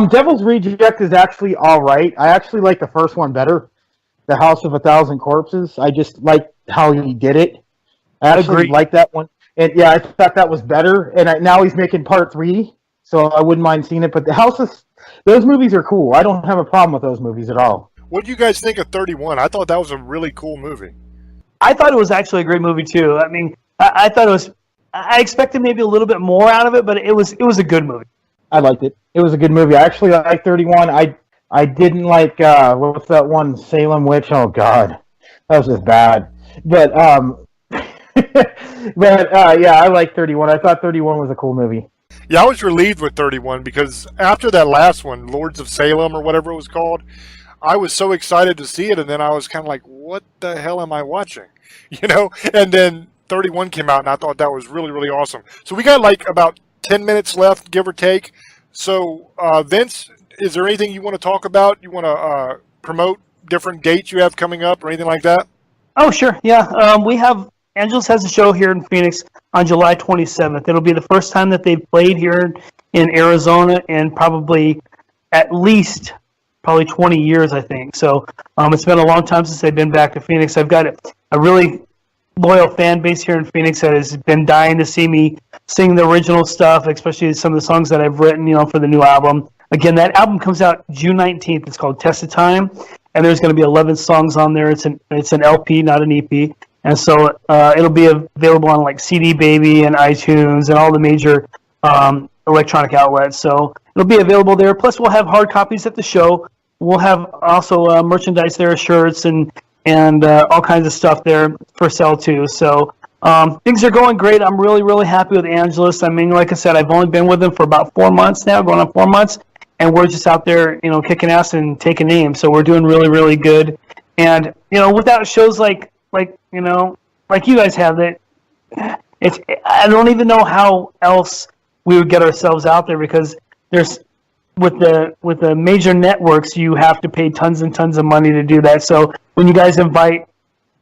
Speaker 4: Devil's Reject is actually all right. I actually like the first one better, The House of a Thousand Corpses. I just like how he did it. I actually like that one. And yeah, I thought that was better. And now he's making part 3, so I wouldn't mind seeing it. But those movies are cool. I don't have a problem with those movies at all.
Speaker 2: What do you guys think of 31? I thought that was a really cool movie.
Speaker 5: I thought it was actually a great movie too. I thought it was. I expected maybe a little bit more out of it, but it was a good movie.
Speaker 4: I liked it. It was a good movie. I actually liked 31. I didn't like what's that one, Salem Witch? Oh God, that was just bad. But yeah, I like 31. I thought 31 was a cool movie.
Speaker 2: Yeah, I was relieved with 31 because after that last one, Lords of Salem or whatever it was called, I was so excited to see it, and then I was kind of like, what the hell am I watching? And then 31 came out, and I thought that was really, really awesome. So we got like about 10 minutes left, give or take. So, Vince, is there anything you want to talk about? You want to promote different dates you have coming up or anything like that?
Speaker 5: Oh, sure. Yeah. We have Angelus has a show here in Phoenix on July 27th. It'll be the first time that they've played here in Arizona in probably at least 20 years, I think. So it's been a long time since they've been back to Phoenix. I've got a really loyal fan base here in Phoenix that has been dying to see me sing the original stuff, especially some of the songs that I've written, for the new album. Again, that album comes out June 19th. It's called Test of Time, and there's going to be 11 songs on there. It's an LP, not an EP. And so it'll be available on like CD Baby and iTunes and all the major electronic outlets. So it'll be available there. Plus, we'll have hard copies at the show. We'll have also merchandise there, shirts and all kinds of stuff there for sale too. So things are going great. I'm really, really happy with Angelus. Like I said, I've only been with them for about 4 months now, going on 4 months, and we're just out there, kicking ass and taking names. So we're doing really, really good. And without shows like you guys have, that I don't even know how else we would get ourselves out there, because there's with the major networks, you have to pay tons and tons of money to do that. So when you guys invite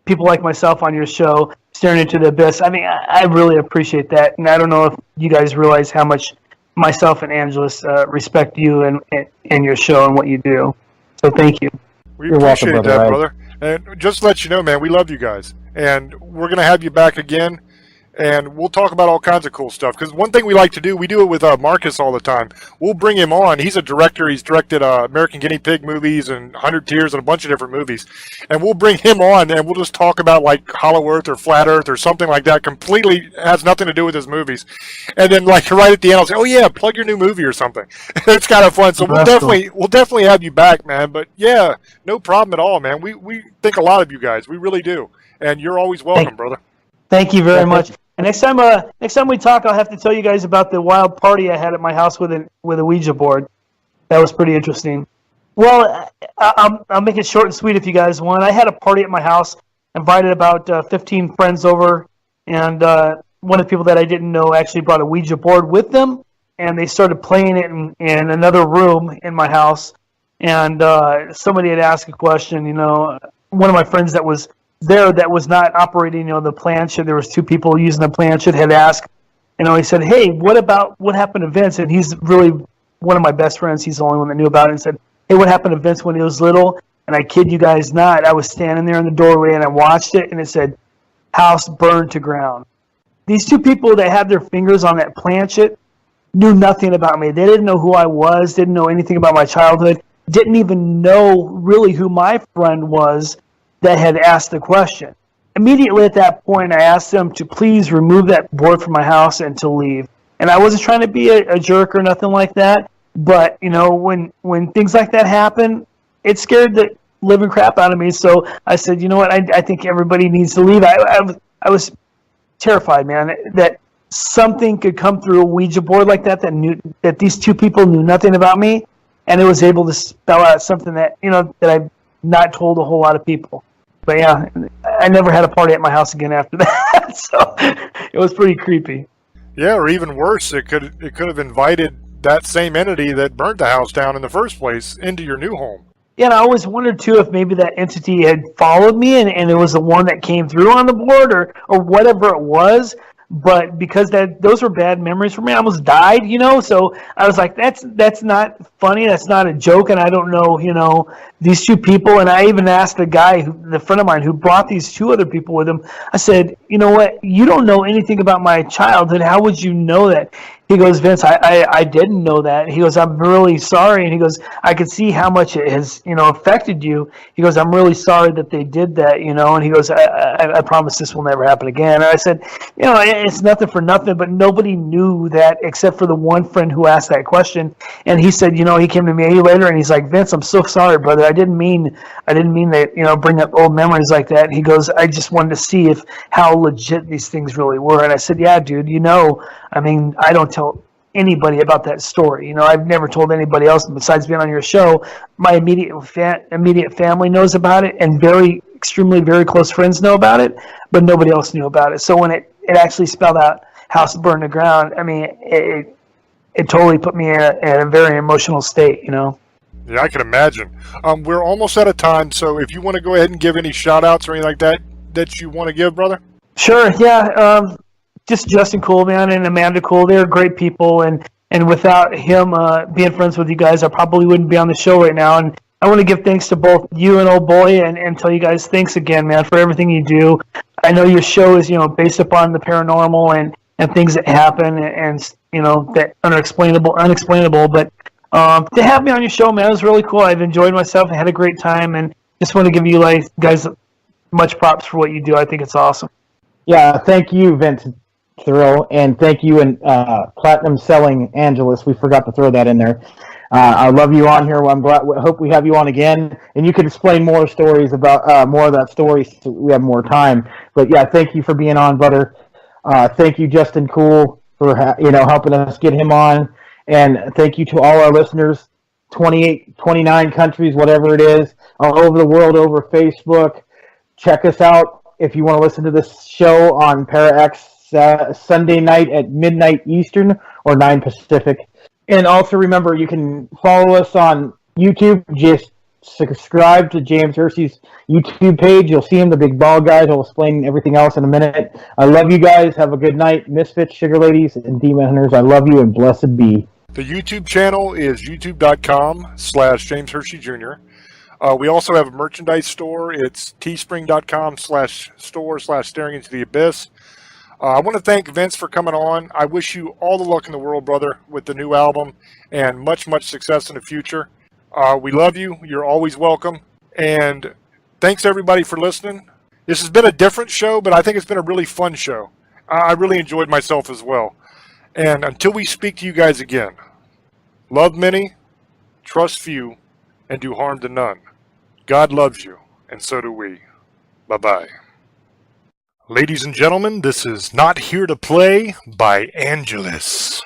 Speaker 5: people like myself on your show, Staring Into the Abyss, I really appreciate that. And I don't know if you guys realize how much myself and Angelus respect you and your show and what you do. So thank you.
Speaker 2: We appreciate that, brother. And just to let you know, man, we love you guys. And we're going to have you back again. and we'll talk about all kinds of cool stuff. Because one thing we like to do, we do it with Marcus all the time. We'll bring him on. He's a director. He's directed American Guinea Pig movies and 100 Tears and a bunch of different movies. And we'll bring him on, and we'll just talk about like Hollow Earth or Flat Earth or something like that. Completely has nothing to do with his movies. And then like right at the end, I'll say, "Oh yeah, plug your new movie or something." It's kind of fun. So we'll definitely have you back, man. But yeah, no problem at all, man. We think a lot of you guys. We really do. And you're always welcome, brother.
Speaker 5: Thank you very much. And next time we talk, I'll have to tell you guys about the wild party I had at my house with a Ouija board. That was pretty interesting. Well, I'll make it short and sweet if you guys want. I had a party at my house, invited about 15 friends over, and one of the people that I didn't know actually brought a Ouija board with them, and they started playing it in another room in my house. And somebody had asked a question. One of my friends that was there that was not operating, the planchette. There was two people using the planchette. Had asked, he said, "Hey, what happened to Vince?" And he's really one of my best friends. He's the only one that knew about it. And said, "Hey, what happened to Vince when he was little?" And I kid you guys not, I was standing there in the doorway and I watched it, and it said, "House burned to ground." These two people that had their fingers on that planchette knew nothing about me. They didn't know who I was. Didn't know anything about my childhood. Didn't even know really who my friend was that had asked the question. Immediately at that point, I asked them to please remove that board from my house and to leave. And I wasn't trying to be a jerk or nothing like that, but when things like that happen, it scared the living crap out of me. So I said, you know what, I think everybody needs to leave. I was terrified, man, that something could come through a Ouija board like that that these two people knew nothing about me, and it was able to spell out something that that I've not told a whole lot of people. But yeah, I never had a party at my house again after that. So it was pretty creepy.
Speaker 2: Yeah, or even worse, it could have invited that same entity that burnt the house down in the first place into your new home.
Speaker 5: Yeah, and I always wondered too if maybe that entity had followed me and it was the one that came through on the board or whatever it was. But because those were bad memories for me, I almost died, So I was like, that's not funny. That's not a joke. And I don't know, these two people. And I even asked the friend of mine who brought these two other people with him. I said, you know what? You don't know anything about my childhood. How would you know that? He goes, "Vince, I didn't know that." He goes, "I'm really sorry." And he goes, "I could see how much it has, affected you." He goes, "I'm really sorry that they did that, And he goes, I promise this will never happen again." And I said, it's nothing for nothing, but nobody knew that except for the one friend who asked that question. And he said, he came to me later and he's like, "Vince, I'm so sorry, brother. I didn't mean that, bring up old memories like that." And he goes, "I just wanted to see how legit these things really were." And I said, "Yeah, dude, I don't tell anybody about that story. I've never told anybody else besides being on your show. My immediate family knows about it, and extremely, very close friends know about it, but nobody else knew about it. So when it actually spelled out house burned to ground, it totally put me in a very emotional state,
Speaker 2: Yeah, I can imagine. We're almost out of time, so if you want to go ahead and give any shout-outs or anything like that you want to give, brother?
Speaker 5: Sure, yeah. Just Justin Cool, man, and Amanda Cool. They're great people, and without him being friends with you guys, I probably wouldn't be on the show right now. And I want to give thanks to both you and Old Boy, and tell you guys thanks again, man, for everything you do. I know your show is, based upon the paranormal and things that happen, and that unexplainable. But to have me on your show, man, it was really cool. I've enjoyed myself. I had a great time, and just want to give you guys much props for what you do. I think it's awesome.
Speaker 4: Yeah, thank you, Vince Thrill, and thank you and Platinum Selling Angelus. We forgot to throw that in there. I love you on here. I'm glad. Hope we have you on again, and you can explain more stories about more of that story so we have more time. But yeah, thank you for being on, brother. Thank you, Justin Cool, for helping us get him on, and thank you to all our listeners, 28, 29 countries, whatever it is, all over the world, over Facebook. Check us out if you want to listen to this show on ParaX. Sunday night at midnight Eastern or 9 Pacific. And also remember, you can follow us on YouTube. Just subscribe to James Hersey's YouTube page. You'll see him, the big bald guy. He'll explain everything else in a minute. I love you guys. Have a good night. Misfits, Sugar Ladies, and Demon Hunters. I love you, and blessed be.
Speaker 2: The YouTube channel is youtube.com/James Hershey Jr. We also have a merchandise store. It's teespring.com/store/staring into the abyss. I want to thank Vince for coming on. I wish you all the luck in the world, brother, with the new album, and much, much success in the future. We love you. You're always welcome. And thanks, everybody, for listening. This has been a different show, but I think it's been a really fun show. I really enjoyed myself as well. And until we speak to you guys again, love many, trust few, and do harm to none. God loves you, and so do we. Bye-bye. Ladies and gentlemen, this is Not Here to Play by Angelus.